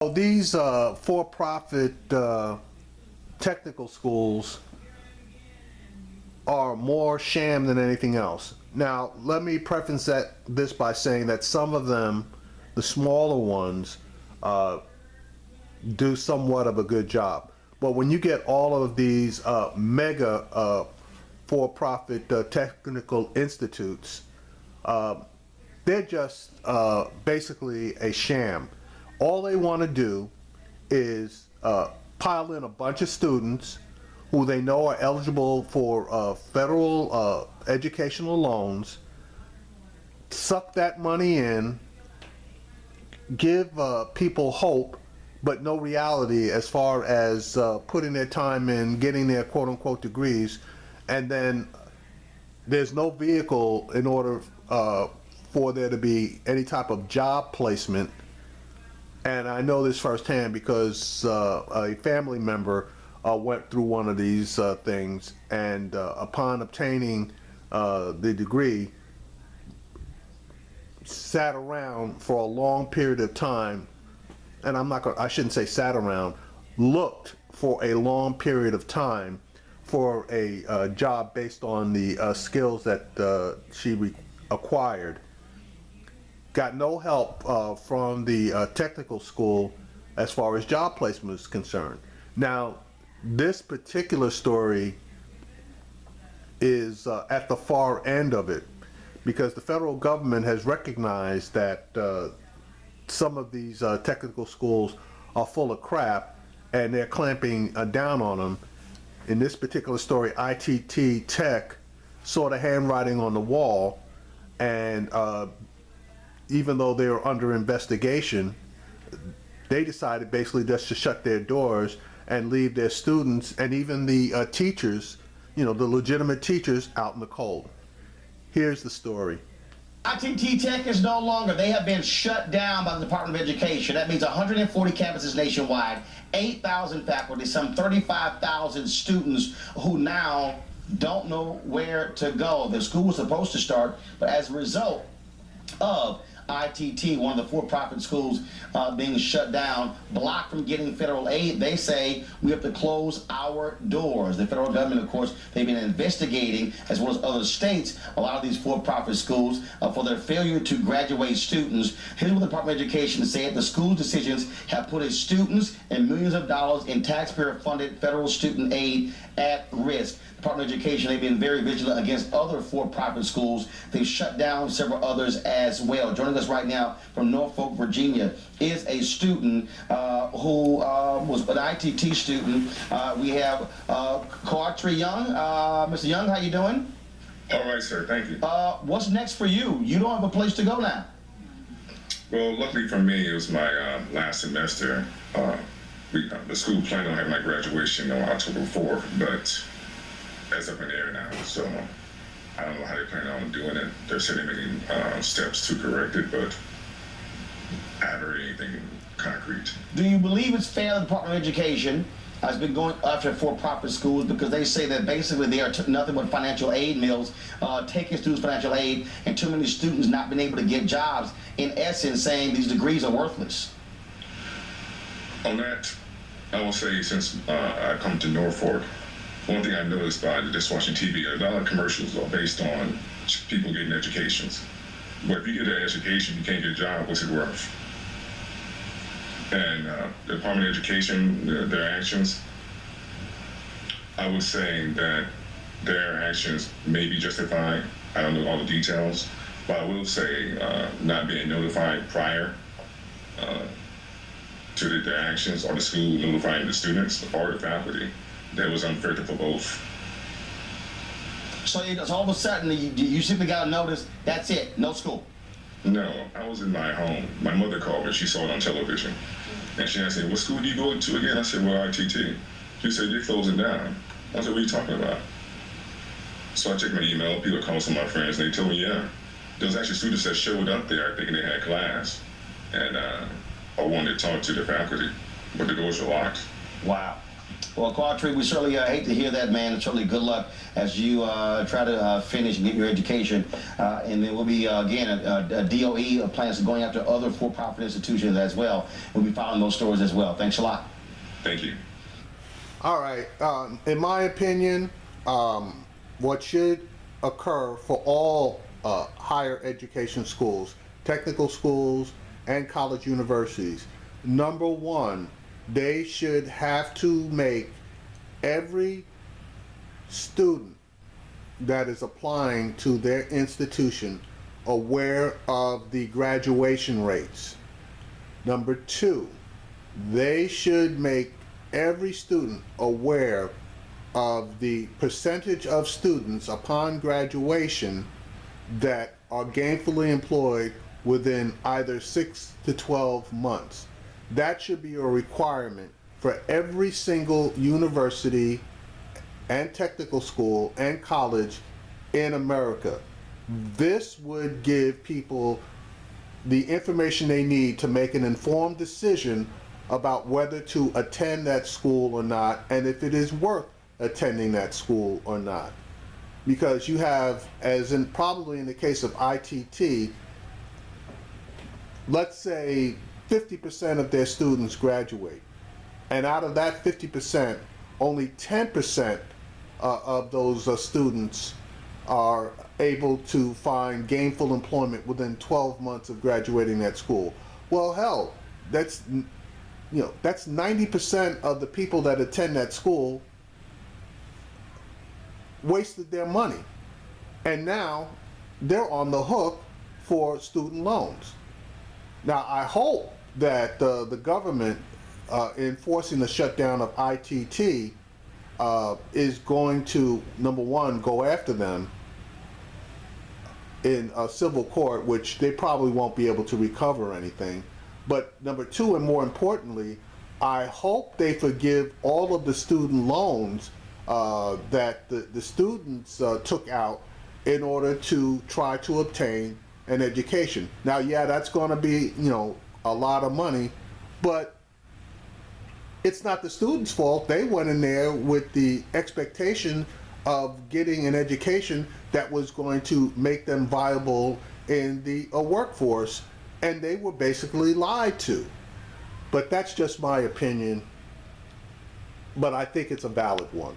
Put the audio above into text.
These for-profit technical schools are more sham than anything else. Now, let me preface this by saying that some of them, the smaller ones, do somewhat of a good job. But when you get all of these mega for-profit technical institutes, they're just basically a sham. All they want to do is pile in a bunch of students who they know are eligible for federal educational loans, suck that money in, give people hope, but no reality as far as putting their time in, getting their quote-unquote degrees, and then there's no vehicle in order for there to be any type of job placement. And I know this firsthand because a family member went through one of these things, and upon obtaining the degree, sat around for a long period of time, and I shouldn't say sat around, looked for a long period of time for a job based on the skills that she acquired. Got no help from the technical school as far as job placement is concerned. Now, this particular story is at the far end of it, because the federal government has recognized that some of these technical schools are full of crap, and they're clamping down on them. In this particular story, ITT Tech saw the handwriting on the wall, and even though they were under investigation, they decided basically just to shut their doors and leave their students and even the teachers, the legitimate teachers, out in the cold. Here's the story. ITT Tech is no longer. They have been shut down by the Department of Education. That means 140 campuses nationwide, 8,000 faculty, some 35,000 students who now don't know where to go. The school was supposed to start, but as a result of ITT, one of the for-profit schools being shut down, blocked from getting federal aid, they say we have to close our doors. The federal government, of course, they've been investigating, as well as other states, a lot of these for-profit schools for their failure to graduate students. Here's what the Department of Education said: the school's decisions have put its students and millions of dollars in taxpayer-funded federal student aid at risk. Department of Education, they've been very vigilant against other for-profit schools. They've shut down several others as well. Joining us right now from Norfolk, Virginia, is a student who was an ITT student. We have Coatri Young. Mr. Young, how you doing? All right, sir. Thank you. What's next for you? You don't have a place to go now. Well, luckily for me, it was my last semester. The school planned on having my graduation on October 4th, but that's up in the air now, so I don't know how they plan on doing it. They're certainly making steps to correct it, but I haven't heard anything concrete. Do you believe it's fair that the Department of Education has been going after for-profit schools, because they say that basically they are nothing but financial aid mills, taking students financial aid, and too many students not being able to get jobs, in essence saying these degrees are worthless? On that, I will say, since I come to Norfolk, one thing I noticed by just watching TV, a lot of commercials are based on people getting educations. But if you get an education, you can't get a job, what's it worth? And the Department of Education, their actions, I would say that their actions may be justified. I don't know all the details, but I will say not being notified prior to their actions, or the school notifying the students or the faculty, that was unfair for both. So all of a sudden, you simply got a notice, that's it, no school? No, I was in my home. My mother called me, she saw it on television. And she asked me, what school do you go to again? I said, well, ITT. She said, you're closing down. I said, what are you talking about? So I checked my email, people called some of my friends, and they told me, yeah. There was actually students that showed up there thinking they had class, and I wanted to talk to the faculty, but the doors were locked. Wow. Well, Quadri, we certainly hate to hear that, man. And certainly good luck as you try to finish and get your education. And then we'll be, again, a DOE plans on going after other for-profit institutions as well. We'll be following those stories as well. Thanks a lot. Thank you. All right. In my opinion, what should occur for all higher education schools, technical schools, and college universities, number one, they should have to make every student that is applying to their institution aware of the graduation rates. Number two, they should make every student aware of the percentage of students upon graduation that are gainfully employed within either 6 to 12 months. That should be a requirement for every single university and technical school and college in America. This would give people the information they need to make an informed decision about whether to attend that school or not, and if it is worth attending that school or not. Because you have, as in probably in the case of ITT, let's say 50% of their students graduate, and out of that 50%, only 10% of those students are able to find gainful employment within 12 months of graduating that school. Well, hell, that's 90% of the people that attend that school wasted their money, and now they're on the hook for student loans. Now, I hope that the government enforcing the shutdown of ITT is going to, number one, go after them in a civil court, which they probably won't be able to recover anything. But number two, and more importantly, I hope they forgive all of the student loans that the students took out in order to try to obtain an education. Now, yeah, that's going to be, a lot of money, but it's not the students' fault. They went in there with the expectation of getting an education that was going to make them viable in the workforce, and they were basically lied to. But that's just my opinion, but I think it's a valid one.